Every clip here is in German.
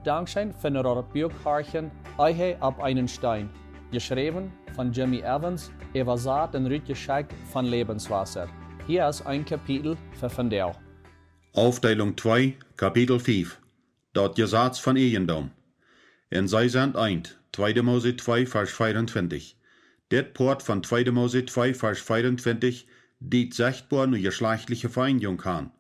Dankschein von der Bürgharchen Eihe ab einen Stein. Geschrieben von Jimmy Evans, Saat und Rütgeschenk von Lebenswasser. Hier ist ein Kapitel für Vandel. Aufteilung 2, Kapitel 5. Dat Gesetz van Eiendom. In zij zijn eind, 2 Mose 2, vers 24. Dit poort van 2 Mose 2, vers 24, dit zichtbaar nu geschlechtliche Vereinigung kan.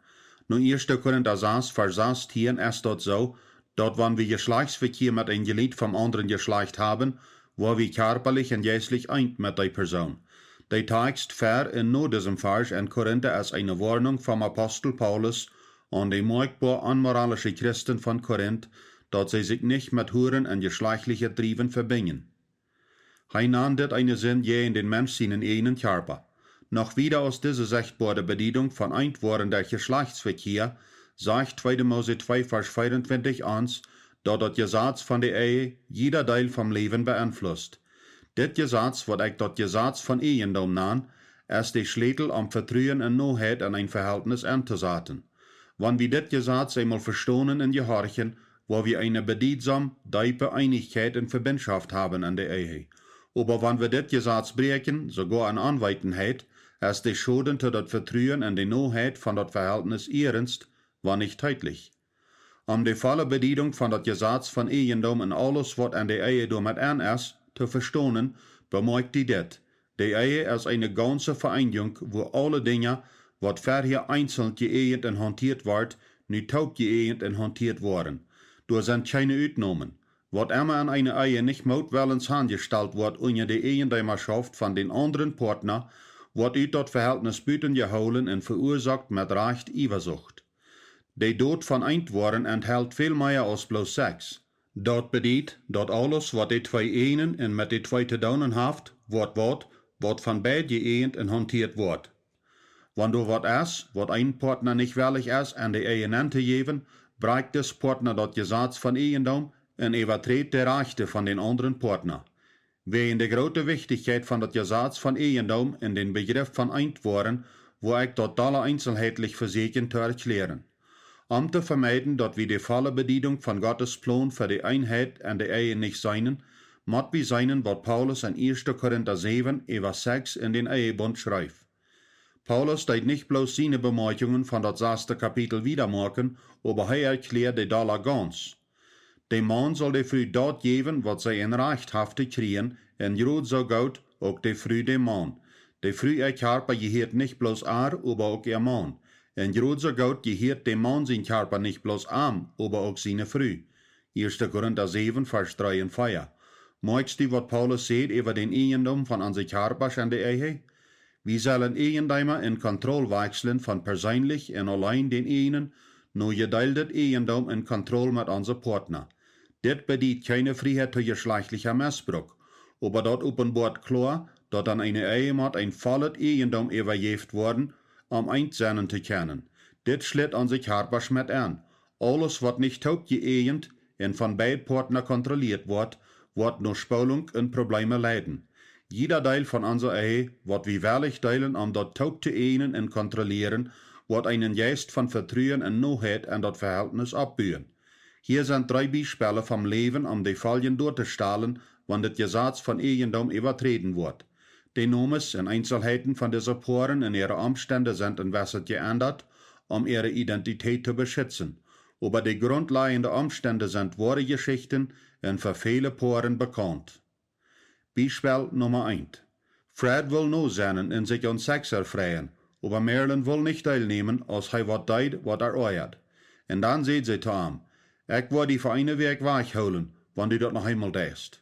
Nu 1. Korinther 6, vers 16 ist dat so, dat wann wir Geschlechtsverkehr mit ein Glied vom anderen Geschlecht haben, wo wir körperlich und geistlich eint mit der Person. Der Text fair in nur diesem Vers in Korinther als eine Warnung vom Apostel Paulus an die merkbar unmoralische Christen von Korinth, dass sie sich nicht mit Huren und geschlechtliche Trieben verbinden. Hij nahm dit eine Sinn je in den Mensch seinen eigenen Körper. Noch wieder aus dieser sichtbare Bedienung von eintworender Geschlechtsverkehr sagt 2. Mose 2, Vers 24 ans, dat das Gesetz von der Ehe jeder Teil vom Leben beeinflusst. Dit Gesetz, wat ik dat Gesetz von Eiendom nan, ist die Schlüssel am Vertrauen und Noheit in ein Verhältnis anzusetzen. Wann wir dit Gesetz einmal verstohnen und gehorchen, wo wir eine bedeutsam, tiefe Einigkeit und Verbindschaft haben an der Ehe. Aber wenn wir dit Gesetz brechen, sogar an Anweitenheit, ist die Schuld zu dat Vertrauen und die Noheit von dat Verhältnis ernst, war nicht deutlich. Die volle Bedienung von dat Gesetz von Eiendom und alles, was an der Ehe damit an ist, zu verstehen, bemerkt die dit. Die Ehe ist eine ganze Vereinigung, wo alle Dinge, was vorher einzeln geehnt und hantiert wird, nu taub geehnt und hantiert worden. Da sind keine Ausnahmen. Was immer an einer Ehe nicht mutwillens angestellt wird unter die Ehennehmerschaft von den anderen Partner, wird uit dat Verhältnis buiten geholen und verursacht mit Recht Eifersucht. Die Tod von Eintwoorden enthält viel mehr als bloß Sex. Dat bedeutet, dat alles, was die zwei einen und mit die zwei te doen haft, wat von beiden geehnt und hantiert wird. Wenn du wat ist, wat ein Partner nicht willig ist, an die Ehe an zu geben, brecht des Partner dat Gesetz von Eiendom und übertritt die Rechte von den anderen Partner. Wegen der großen Wichtigkeit von dat Gesetz von Eiendom in den Begriff von Eintwoorden, wo ich dat alle einzelheitlich versichern zu erklären. Zu vermeiden, dass wir die volle Bedienung von Gottes Plan für die Einheit an der Ehe nicht seien, muss wir sein, was Paulus in 1. Korinther 7, Vers 6 in den Ehebund schreibt. Paulus teilt nicht bloß seine Bemerkungen von das 6. Kapitel wiedermachen, aber er erklärt die Dollar ganz. Der Mann soll der Frau dort geben, was sie in Recht hafte kriegen, und gerade so gut auch der Frau dem Mann. Der Frau ihr Körper gehört nicht bloß aber auch ihr Mann. Und gerade so gut gehört dem Mann sein Körper nicht bloß aber auch seine Frau. 1. Korinther 7, Vers 3 und 4. Magst du, was Paulus sagt über den Eiendom von unser Körper an der Ehe? Wir sollen Eiendämer in Kontrolle wechseln von persönlich und allein den einen, nur geteiltes Eiendom in Kontrolle mit unserem Partner. Dit bedeutet keine Freiheit zu geschlechtlicher Missbrauch, aber dort offenbart klar, dass an eine Ehe mit ein volles Eiendom übergeben worden, eins sein zu können. Dit schlitt an sich Körperschmidt an. Alles, was nicht taub geehnt und von beiden Partnern kontrolliert wird nur Spaltung und Probleme leiden. Jeder Teil von unserer Ehe, was wir wirklich teilen, dort taub zu ehnen und kontrollieren, wird einen Geist von Vertrauen und Noheit an das Verhältnis abbauen. Hier sind 3 Beispiele vom Leben, die Folgen durchzustellen, wenn das Gesetz von Eiendom übertreten wird. Die Nomes und Einzelheiten von dieser Paaren und ihre Umstände sind in Wasser geändert, ihre Identität zu beschützen. Aber die grundlegenden Umstände sind wahre Geschichten und für viele Paaren bekannt. Beispiel Nummer 1. Fred will nur sein und sich an Sex erfreien, aber Marilyn will nicht teilnehmen, als er was tut, was euert. Und dann sagt sie zu ihm, ich will die für eine Weg wegholen, wenn du das noch einmal tust.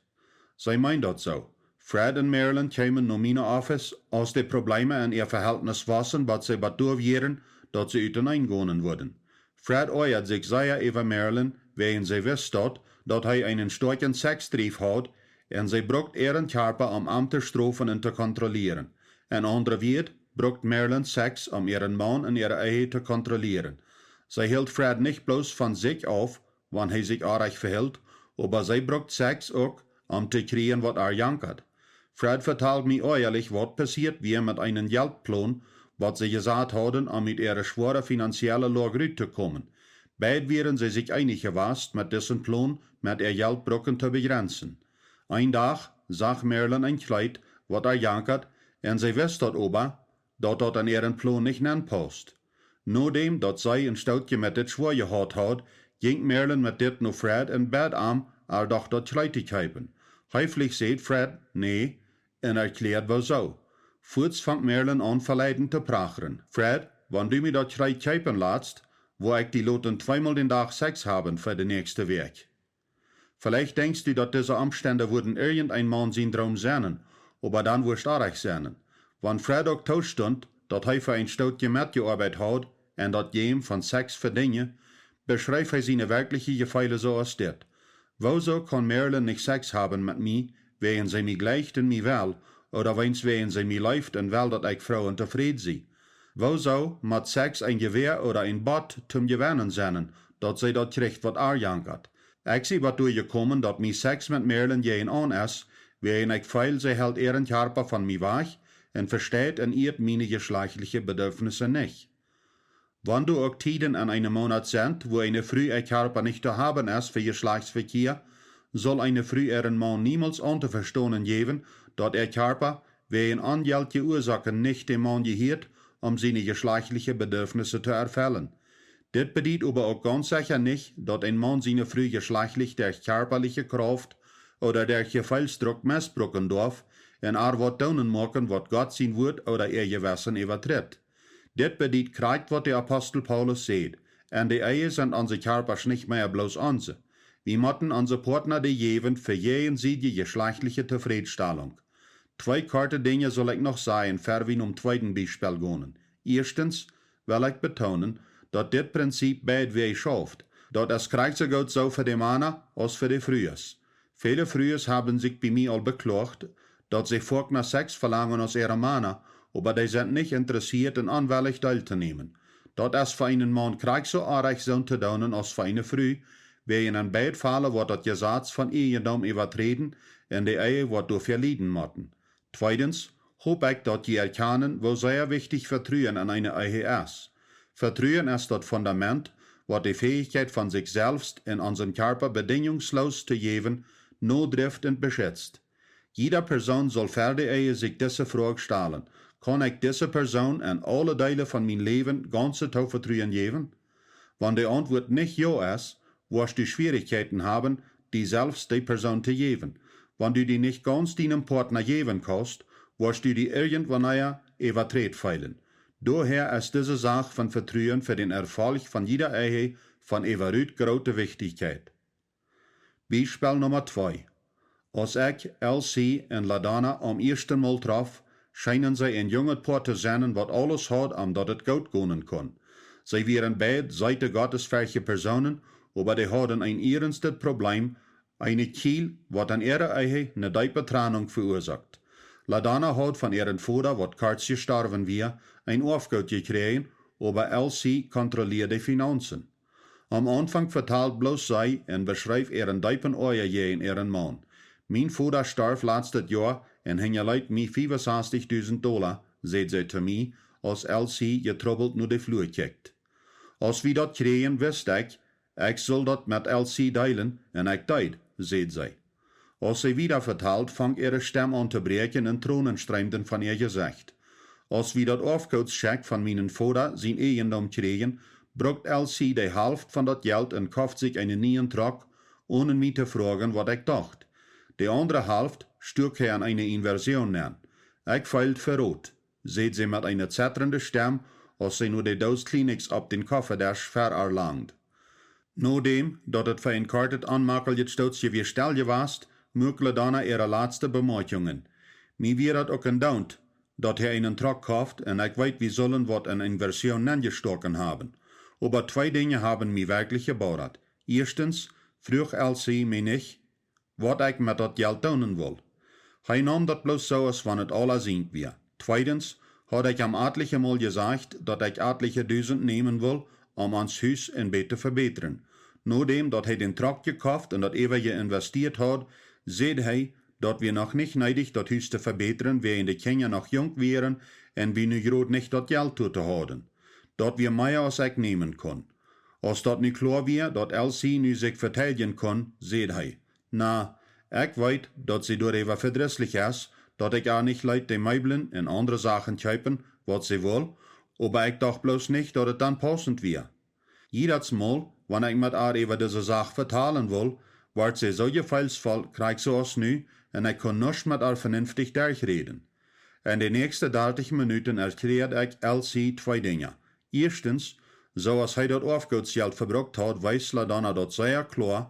Sie meint das so. Fred und Marilyn kamen nach meinem Office, als die Probleme in ihr Verhältnis waren, was sie bedurften, dass sie übereingehen würden. Fred euert sich sehr über Marilyn, wegen sie wusste, dass er einen starken Sextrieb hat, und sie braucht ihren Körper, zu strafen und zu kontrollieren. Ein anderer Wort braucht Marilyn Sex, ihren Mann in ihrer Ehe zu kontrollieren. Sie hielt Fred nicht bloß von sich auf, wenn er sich arg verhält, aber sie braucht Sex auch, zu kriegen, was jankert. Fred vertelt mir ehrlich, was passiert wie mit einem Geldplan, was sie gesagt haben, mit ihrer schweren finanziellen Lage rauszukommen. Beid wären sie sich einig gewast mit dessen Plan mit Geldbrocken zu begrenzen. Ein Tag zag Merlin ein Kleid, wat jankert, en sie wist dat ober, dat an ihren Plan nicht anpasst. Nodem dat zij een stoutje met dit schwoor gehad had, ging Merlin met dit naar Fred en bed aan, doch dat Kleid te kijpen. Heiflich zei Fred, nee, en erklärt wel zo. Voorts vangt Merlin aan verleiden te pracheren. Fred, wanneer du mir dat Kleid kijpen laatst, wo ich die Loten zweimal den Tag Sex haben für die nächste Weg. Vielleicht denkst du, dass diese Umstände würden irgendein Mann sein Traum sein, aber dann wirst du auch sein. Wenn Fred auch tausstund, dass er für ein Stoutje mitgearbeitet hat und dat jem von Sex verdienen, beschreibt er seine wirkliche Gefühle so als dit. Wieso kann Merlin nicht Sex haben mit mir, wegen sie mich gleicht und mich will, oder wegen sie mich läuft und will, dass ich Frauen zufrieden sie? Wieso moet Sex ein Gewehr oder ein Bot zum Gewinnen sein, dat sie dat kriegt wat jankert? Ich zie wat durchgekommen, dat mi Sex mit Merlin jeden an is, wegen ich feil, sie hält ihren Körper von mir weg und versteht und irrt meine geschlechtliche Bedürfnisse nicht. Wenn du auch Tiden an einem Monat sind, wo eine Frau ihr Körper nicht zu haben ist für Geschlechtsverkehr, soll eine Frau ihren Mann niemals unterverstehen geben, dat ihr Körper wegen angeldliche Ursachen nicht dem Mann gehört, seine geschlechtliche Bedürfnisse zu erfüllen. Dit bedeutet aber auch ganz sicher nicht, dass ein Mann seine Frau geschlechtlich durch körperliche Kraft oder durch Gefühlsdruck missbrauchen darf und wat tun machen, wat Gott sein Wort oder ihr Gewissen übertritt. Dit bedeutet kriegt, was der Apostel Paulus sagt. Und die Ehe sind unsere Körper nicht mehr bloß unsere. Wir müssen unsere Partner die geben für jeden die geschlechtliche Zufriedenstellung. Zwei korte Dinge soll ich noch sagen, bevor wir zweiten Beispiel gehen. Erstens will ich betonen, dass dit Prinzip beid wie schafft, dass es gleich so gut so für die Männer als für die Frühes. Viele Frühes haben sich bei mir all beklagt, dass sie vor nach Sex verlangen aus ihren Männer, aber die sind nicht interessiert und anwillig teilzunehmen. Das ist für einen Mann gleich so arg so zu tun als für eine Früh, wie in einem beiden Fällen wird das Gesetz von Ehendom übertreten und die Ehe wird dafür leiden müssen. Zweitens, hoop ich, dass die erkennen, wo sehr wichtig Vertrauen an eine Ehe ist. Vertrauen ist das Fundament, was die Fähigkeit von sich selbst in unseren Körper bedingungslos zu geben, notdrift und beschützt. Jeder Person soll für die Ehe sich diese Frage stellen. Kann ich diese Person in alle Teile von meinem Leben ganze Vertrauen geben? Wenn die Antwort nicht ja ist, wirst du Schwierigkeiten haben, die selbst die Person zu geben. Wenn du die nicht ganz deinem Partner geben kannst, wirst du die irgendwann übertreten feilen. Daher ist diese Sache von Vertrauen für den Erfolg von jeder Ehe von überaus großer Wichtigkeit. Beispiel Nummer 2. Als ich Elsie und Ladana am ersten Mal traf, scheinen sie ein junger Paar zu sein, was alles hat, dat het gut gehen kann. Sie wären beide Seite gottesfähige Personen, aber die hatten ein ernstes Problem, eine Kiel, was an ihrer Ehe eine tiefe Trennung verursacht. Ladana hat von ihrem Vater, was kurz gestorben war, ein Aufgeld gekriegt, aber Elsie kontrolliert die Finanzen. Am Anfang vertelt bloß sie und beschreibt ihren tiefen Eier je in ihren Mann. Mein Vater starb letztes Jahr und hinterlegt mir $65.000, sagt sie zu mir, als Elsie getrouweld naar de vloer kijkt. Als we dat kregen, wist ik zal dat met Elsie delen en ik deed, zegt zij. Als sie wieder vertelt, fängt ihre Stimme an zu breken und Tränen streimten von ihr Gesicht. Als wir dat Aufkaufscheck von meinen Vater sein Eigendom kriegen, brucht Elsie die Hälfte von dat Geld und kauft sich einen neuen Truck, ohne mich zu fragen, was ich dachte. Die andere Hälfte stürkt er an eine Inversion an. Ich feilt verrot, sagt sie mit einer zitternden Stimme, als sie nur die Dose Kleenex auf den Kofferdash vererlangt. Nachdem, dat het für ein kartet anmakeljet stootje weer stel gewast, mögle Dana ihre letzte Bemerkungen. Mir wird het ook gedaunt, dat einen Truck kauft und ich weiß, wir sollen wat an Inversion angestoken haben. Aber zwei Dinge haben mich wirklich gebaut. Erstens, frug Elsie mich nicht, wat ich mit dat Geld tun will. Hij nahm dat bloß so, als wenn het alle sind wir. Zweitens, had ich am etliche Mal gesagt, dat ich etliche 1000 nehmen will, ons Haus en Bett te verbeteren. Nachdem dat hij den Truck gekauft en dat ewige investiert had, zei hij dat wir noch nicht neidig dat Haus te verbeteren, während die Kinder noch jung wären en wir nu groot nicht dat Geld toe te houden. Dat wir mehr als ich nehmen können. Als dat nu klar wie, dat Elsie nu zich verteidigen kon, zeed hij, na, ik weet dat ze door even verdrisselijk is, dat ik haar niet leid de meubelen en andere zaken kopen, wat ze wil, aber ik dacht bloos niet dat het dan passend weer. Jedes Mal, wanneer ik met haar even deze zaak vertalen wil, wordt ze zo gevoelsvol, krijg zoals nu, en ik kon niets met haar vernünftig durchreden. In de nächste 30 minuten erklärt ik Elsie twee dingen. Eerstens, zoals hij dat afgoedsgeld verbruikt had, weist LaDonna dat zeer klar,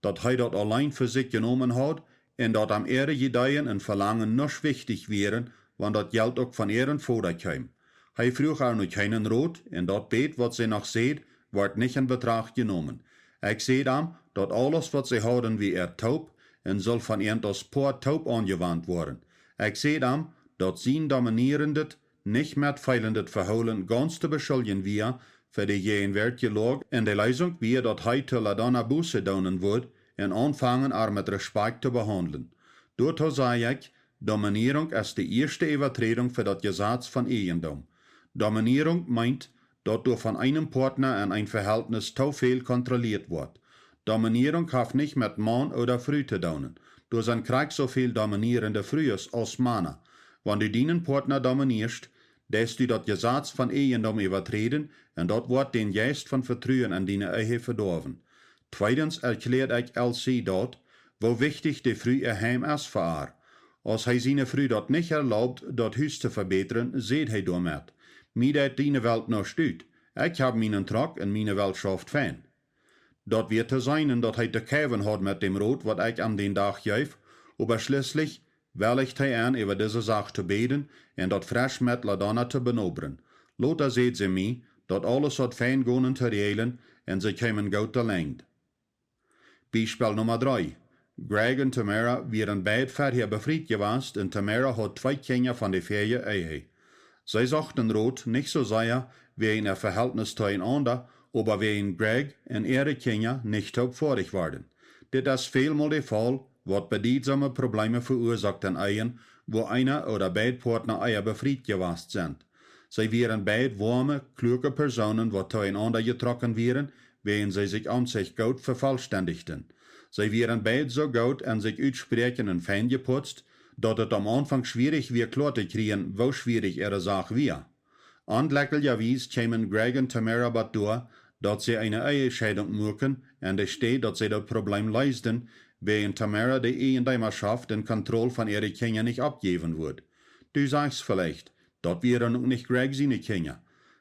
dat hij dat alleen voor zich genomen had en dat am ihre Gedeihen en Verlangen nicht wichtig wären, wann dat Geld ook van ihren Vater kwam. Hij vroeg haar nu keinen Rot en dat beet wat ze nog zeed, wordt niet in betracht genomen. Ik zei dan, dat alles wat ze houden wie taub en zal van ihnen als poort taub aangewand worden. Ik zei dan, dat zijn dominierendet, nicht met feilendet verholen ganz te beschuldigen wie, voor de gegenwärtige lag en de leisung wie dat hij te LaDonna Buße donen wordt en aanvangen haar met respect te behandelen. Daartoe zei ik, dominierung is de eerste overtreding voor dat Gesetz van eigendom. Dominierung meint, dat door van einem Partner en een verhältnis te veel controleerd wordt. Dominierung heeft niet met man oder Frau te doen. Door zijn krijg zoveel dominierende vrouwen als mannen. Wanneer du deinen Partner dominierst, des du dat Gesetz van eigendom overtreden en dat wordt den geest van vertrouwen aan die eigen verdorven. Tweitens erklärt ik Elsie dat, wo wichtig de Frau heim is voor haar. Als hij zijn Frau dat niet erlaubt, dat huis te verbeteren, zeet hij daarmet. Mij dat die Welt nog stuurt. Ik heb mijn trok en mijn Weltschaft fijn. Dat wird te zijn dat hij te kijven had met dem Rot, wat ik aan den dag geef, aber schließlich welligt hij aan over deze zaak te beden en dat fresh met LaDonna te benoberen. Later zeet ze mij, dat alles had fijn gaan te reëlen en ze kwamen goed te lengd. Beispiel nummer 3. Greg en Tamara waren beide verher bevriend geweest en Tamara had 2 kinderen van de 4 ehe. Zij zochten Rot niet zo zeer wie een verhältnis tegenander, aber wie Greg en ihre Kinder nicht taubfähig waren. Dit is veelmaal de Fall, wat bedeutsame Probleme verursacht in Ehen, wo einer oder beide Partner eier befried geweest sind. Zij waren beide warme, kluge Personen, wat tegenander getrokken waren, wen zij zich aan zich goed vervollständigten. Zij waren beide zo goed en zich uitspreken en fijn geputzt, dat het am Anfang schwierig weer klar te kriegen, wo schwierig ihre Sache war. Andlecklicherweise kämen Greg und Tamara bat door, dat ze eine Ehescheidung machen en de steht, dat ze dat Problem leisten, während Tamara de Eigendeimerschaft en Kontrolle von ihre Kinder nicht abgeben wird. Du sagst vielleicht, dat wären auch nicht Greg seine Kinder.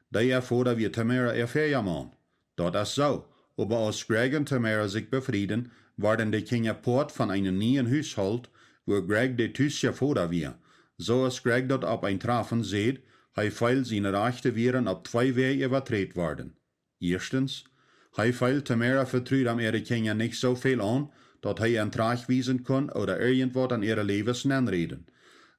Der Vater wird Tamara Ehemann. Dat is so, aber als Greg und Tamara sich befrieden, werden die Kinder Port von einem neuen Haushalt, wo Greg de tyske Vater war. So als Greg dat op ein Treffen seht, hij feil seine Rechte wären op 2 Wege übertreten worden. Erstens, hij feil Tamara vertrouwt am ihre Kinder nicht so viel an, dat hij een Trag wiesen kon oder irgendwas an ihre Levens reden.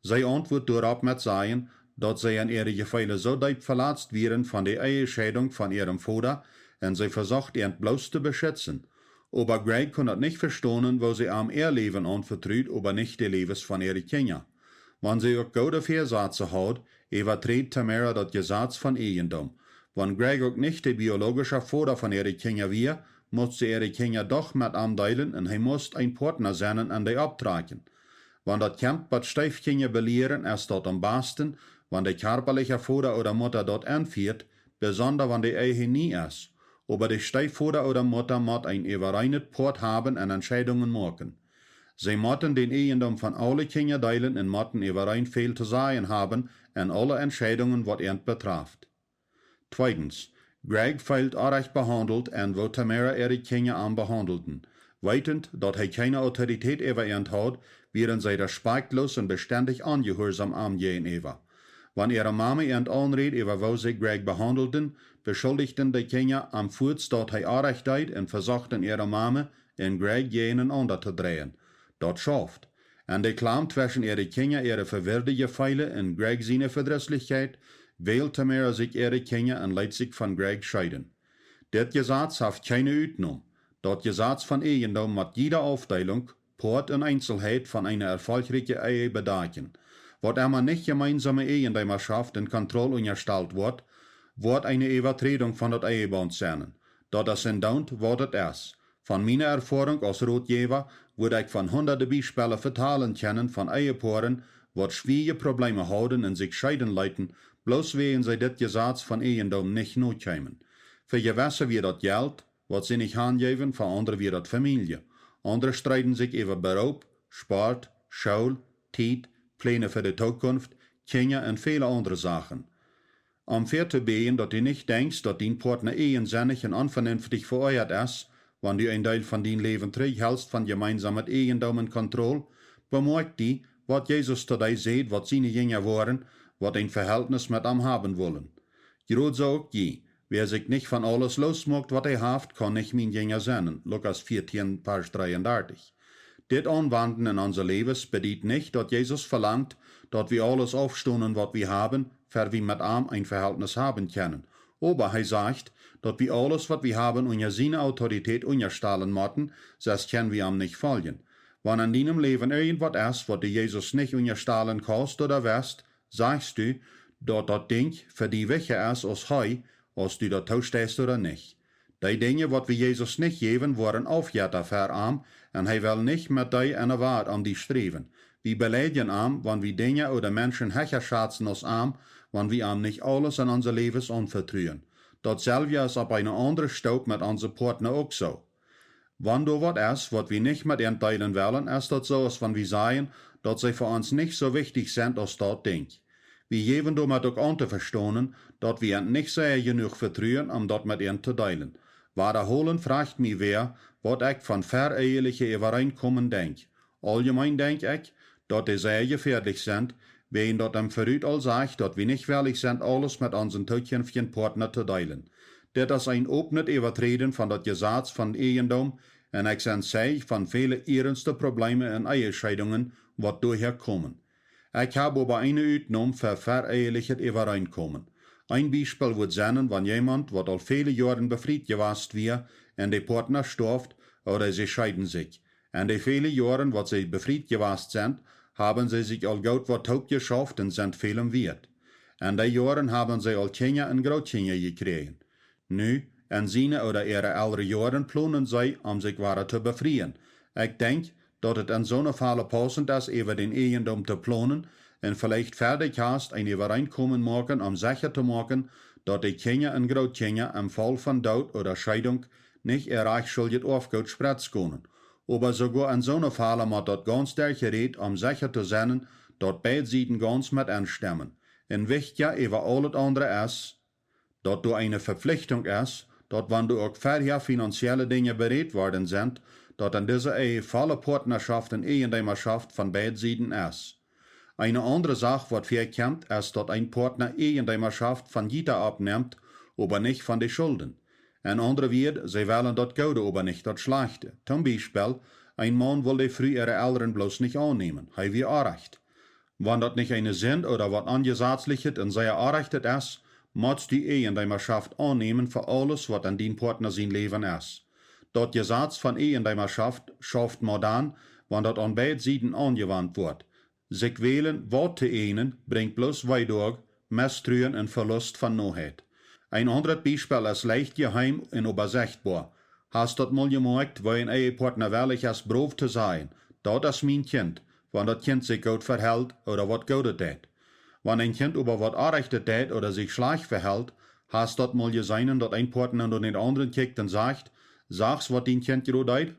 Zij antwoordt daarop met zeggen, dat zij an ihre Gefühle so diep verletzt wären von der Ehescheidung von ihrem Vater en zij versucht ihn bloß zu beschützen. Aber Greg kon dat nicht verstehen, wo sie am ihr Leben anvertraut, aber nicht die Levens von ihren Kindern. Wenn sie auch gute Versätze hat, übertritt Tamara das Gesetz von Eigendom. Wenn Greg auch nicht der biologische Vater von ihren Kindern war, musste ihre Kinder doch mit ihm teilen und er musste ein Partner sein an die abtragen. Wenn das Kind bei Stiefkinder belehren, ist das am besten, wenn der körperliche Vater oder Mutter dort anführt, besonders wenn die Ehe nie ist. Aber der Stiefvater oder Mutter muss ein überreinet Port haben und Entscheidungen machen. Sie müssen den Eigendom von allen Kindern teilen und müssen überein viel zu sagen haben und alle Entscheidungen, was ihn betrifft. Zweitens, Greg fehlt arg behandelt und wo Tamara ihre Kinder anbehandelten. Weitend, dass er keine Autorität über ihn hat, wären sie respektlos und beständig ungehorsam am gegenüber. Wenn ihre Mama ihn anredet, über wo sie Greg behandelten, beschuldigten die Kinder am Fuß, dass er arg deed und versuchten ihre Mama in Greg jenen unterzudrehen. Dat schafft. En de Klam zwischen ihre Kinder ihre verwirrte Gefühle und Greg seine Verdrisslichkeit, will Tamara sich ihre Kinder und lässt sich von Greg scheiden. Das Gesetz hat keine Uitnahme. Das Gesetz von Eigendom mit jeder Aufteilung, Port und Einzelheit von einer erfolgreichen Ehe bedachen. Wat immer nicht gemeinsame Eigendeimerschaft in Kontrolle unterstellt wird, wird eine Übertretung von das Eheband sein. Dat is in daunt wordt het erst. Van mijn ervaring als roodgever würde ik van honderden Beispiele vertalen kennen van Ehepaaren, wat schwierige Probleme houden en zich scheiden leiten, bloos wegen zij dit Gesetz van Eigendom nicht noodkomen. Für Gewässer wie dat Geld, wat sie nicht handgeven, für andere wie dat Familie. Andere streiten sich über Beruf, Sport, Schule, Tijd, Pläne für die Zukunft, Kinder und viele andere Sachen. Om fair te been dat du nicht denkst, dat dein Partner eigensinnig en onvernünftig vereuert ist, wann du ein Teil von dein Leben terughältst von gemeinsamer Eigendom und Kontrolle, bemerkt die, wat Jesus zu dir sieht, wat seine Jünger waren, wat ein Verhältnis mit ihm haben wollen. Gerade so auch je, wer sich nicht von alles losmacht, wat haft, kann nicht mein Jünger sein. Lukas 14, Vers 33. Dit anwenden in unser Leben bedeutet nicht, dass Jesus verlangt, dass wir alles aufstoßen, was wir haben, für wir mit ihm ein Verhältnis haben können. Aber er sagt, dass wir alles, was wir haben, unter seine Autorität unterstellen müssen, sonst können wir ihm nicht folgen. Wenn in deinem Leben irgendwas ist, was du Jesus nicht unterstellen kannst oder wirst, sagst du, dass das Ding für dich wichtiger ist als heu, als du da stehst oder nicht. Die Dinge, was wir Jesus nicht geben, waren aufgehört für ihn, und er will nicht mit dir eine Wahrheit an die streven. Wir beleidigen ihn, wenn wir Dinge oder Menschen höher schätzen als ihn, wenn wir ihm nicht alles in unser Leben anvertrauen. Dasselbe ist auf eine andere Stufe mit unseren Partner auch so. Wenn du was ist, was wir nicht mit ihnen teilen wollen, ist das so, als wenn wir sagen, dass sie für uns nicht so wichtig sind als das Ding. Wir geben damit auch an zu verstehen, dass wir ihnen nicht sehr genug vertrauen, um das mit ihnen zu teilen. Wiederholen fragt mich wer, was ich von verehelichen Übereinkommen denk. Allgemein denk ich, dass die sehr gefährlich sind, wen dort am Verrüt all sagt, dass wir nicht willig sind, alles mit unseren zukünftigen Partner zu teilen. Das ist ein offenes Übertreten von das Gesetz von Eigendom, und ich sehe von vielen ernsten Problemen und Ehescheidungen, was daher kommen. Ich habe aber eine Ausnahme für vereheliches Übereinkommen. Ein Beispiel wird sein, wenn jemand, was al viele Jahre befried gewesen wird, und der Partner stirbt oder sie scheiden sich. Und die viele Jahre, was sie befried gewesen sind, haben sie sich al gut was Haupt geschafft und sind vielem wert. Und die Jahre haben sie al Kinder und Großkinder gekriegt. Nu, in seine oder ihre älteren Jahren planen sie, sich weiter zu befreien. Ich denke, dass es in so einer Falle passend ist, über den Eigendom zu planen und vielleicht fertig hast, ein Übereinkommen machen, sicher zu machen, dass die Kinder und Großkinder im Fall von Tod oder Scheidung nicht ihr reichschuldig aufgeht spritz können. Aber sogar in so einer Falle muss das ganz der Gerät, sicher zu sein, dass beide Seiten ganz mit anstimmen. Und wichtiger über alles andere ist, dass du eine Verpflichtung ist, dass wenn du auch vorher finanzielle Dinge bereit worden sind, dass in dieser Ehe volle Partnerschaft und Eigentümerschaft von beiden Seiten ist. Eine andere Sache, was wir kennt, ist, dass ein Partner Eigentümerschaft von jeder abnimmt, aber nicht von den Schulden. Ein anderer wird, sie wollen das Gute, aber nicht das Schlechte. Zum Beispiel, ein Mann will die früh ihre Eltern bloß nicht annehmen, er wird Anrecht. Wenn das nicht eine Sinn oder was Angesetzliches in seiner Anrechtet ist, muss die Eigentümerschaft annehmen für alles, was an den Partner sein Leben ist. Das Gesetz von Eigentümerschaft schafft man dann, wenn das an beiden Seiten angewandt wird. Sich wählen, was zu einen, bringt bloß weiter Misstrauen und Verlust von Noheit. Ein anderes Beispiel ist leicht geheim und übersichtbar. Hast du das mal gemerkt, wo ein Ehepartner willig ist, brav zu sein? Das ist mein Kind, wenn das Kind sich gut verhält oder was Gutes tät. Wenn ein Kind über was Unrechtes tät oder sich schlecht verhält, hast du das mal gesehen, dass ein Partner und den anderen kickt und sagt, sag's, was dein Kind gerade tät?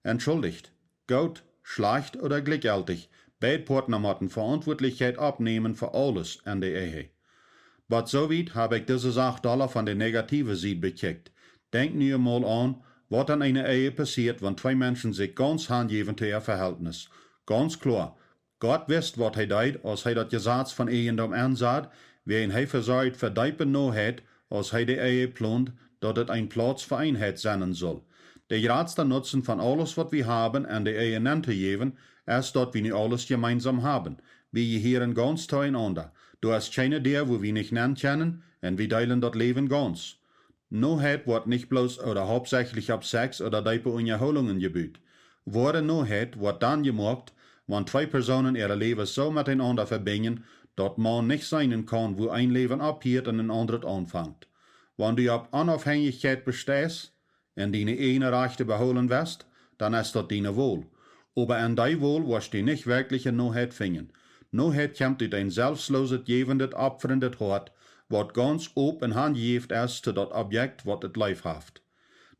Entschuldigt, gut, schlecht oder gleichgültig, beide Partner müssen Verantwortlichkeit abnehmen für alles in der Ehe. Aber so weit habe ich diese Sache von der negativen Seite bekickt. Denk nur mal an, was in einer Ehe passiert, wenn zwei Menschen sich ganz hingeben zu ihr Verhältnis. Ganz klar, Gott wisst, was er tut, als er das Gesetz von Eigendom ansagt, wer ihn versorgt für die Benoheit, als er die Ehe plant, dass es ein Platz für Einheit sein soll. Der größte Nutzen von alles, was wir haben, an der Ehe zu geben, ist, dass wir nicht alles gemeinsam haben. Wir gehören ganz zueinander. Du hast keine der, wo wir nicht nennen können, und wir teilen das Leben ganz. Noheit wird nicht bloß oder hauptsächlich auf Sex oder tiefe Unterholungen gebüht. Wahre Noheit wird dann gemacht, wenn zwei Personen ihre Leben so miteinander verbinden, dass man nicht sein kann, wo ein Leben abhört und ein anderes anfängt. Wenn du auf Unabhängigkeit bestehst und deine eigene Rechte beholen wirst, dann ist das deine Wohl. Aber an dein Wohl wirst du nicht wirklich in Noheit finden. Noheit kommt durch ein selbstloses, gebendes, opferndes Hort, wat ganz op in hand geeft ist zu dat Objekt, wat het Life haft.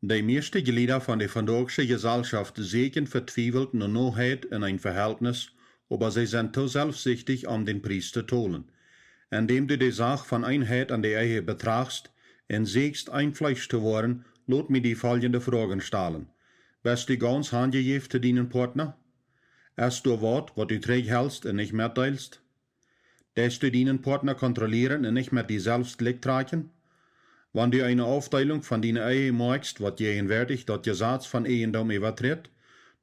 Die meeste Glieder von der vandaagse Gesellschaft sehen vertwiebelt nur Noheit in ein Verhältnis, aber sie sind zu selbstsüchtig, den Preis zu tollen. Indem du die Sache von Einheit an der Ehe betrachtst und siegst, ein Fleisch zu werden, lot mir die folgende Fragen stellen. Bist du ganz handgegeben zu deinen Partner? Ist du Wort, was du träghältst und nicht mitteilst? Darfst du deinen Partner kontrollieren und nicht mit dir selbst Licht tragen? Wenn du eine Aufteilung von deiner Ehe machst, was gegenwärtig das Gesetz von Eiendom übertritt,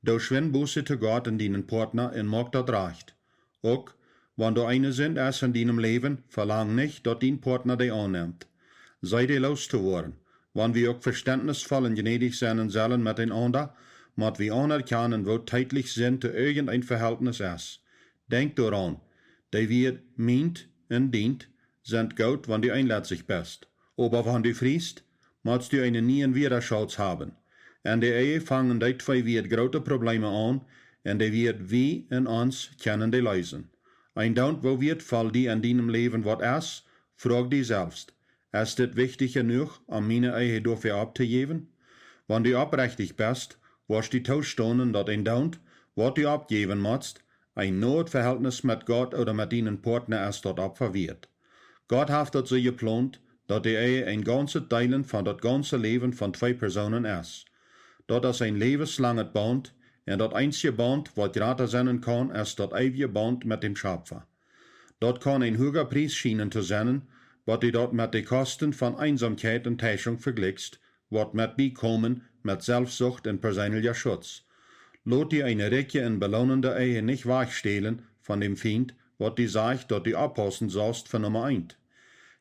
du schwind Buße zu Gott in deinen Partner und mag das recht. Auch, wenn du eine Sünd ist in deinem Leben, verlang nicht, dass dein Partner dich annimmt. Sei dir loszuwerden. Wenn wir auch verständnisvoll und gnädig sein sollen miteinander, muss wir anerkennen, wo zeitlich Sinn zu irgendein Verhältnis ist. Denk daran, die wird meint und dient, sind gut, wenn du einlässig bist. Aber wenn du friest, musst du einen neuen Widerschutz haben. In der Ehe fangen die zwei wird große Probleme an, und die wird wie in uns können die lösen. Ein Daunt, wo wird fall die in deinem Leben was ist, frag dich selbst. Ist es wichtig genug, meine Ehe dafür abzugeben? Wenn du aufrichtig bist, wirst du tauschstonen, dass ein Daunt, was du abgeben musst, ein Notverhältnis mit Gott oder mit deinen Partner ist dort Opfer wird. Gott hat das so geplant, dass die Ehe ein ganzes Teilen von das ganze Leben von zwei Personen ist. Dat is ein lebenslanges Band, und das einzige Band, was gratis sein kann, ist das ewige Band mit dem Schöpfer. Dat kann ein hoher Preis schienen zu sein, was du dort mit den Kosten von Einsamkeit und Täuschung vergleichst, was mit Bekommen, mit Selbstsucht und persönlicher Schutz. Lot dir eine Recke in belohnende Ehe nicht wegstehlen von dem Feind, was die sagt, dass du abpassen sollst für Nummer 1.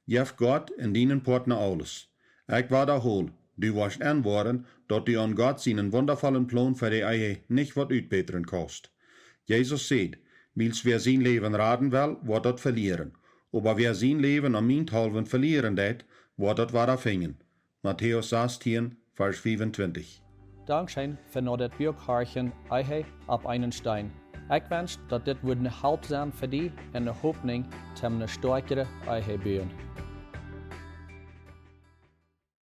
Gib Gott in deinen Partner alles. Ich wiederhole, du wirst antworten, dass du an Gott seinen wundervollen Plan für die Ehe nicht was utbessern kannst. Jesus sagt, wils wer sein Leben raten will, wird das verlieren. Aber wer sein Leben am meinethalben verlieren det, wird das wiederfinden. Matthäus 16, Vers 25. Dankschön für noch das Bürgharchen Ehe ab einen Stein. Ich wünsche, dass das eine Halb sein für dich und eine Hoffnung, zum eine stärkere Ehe bauen.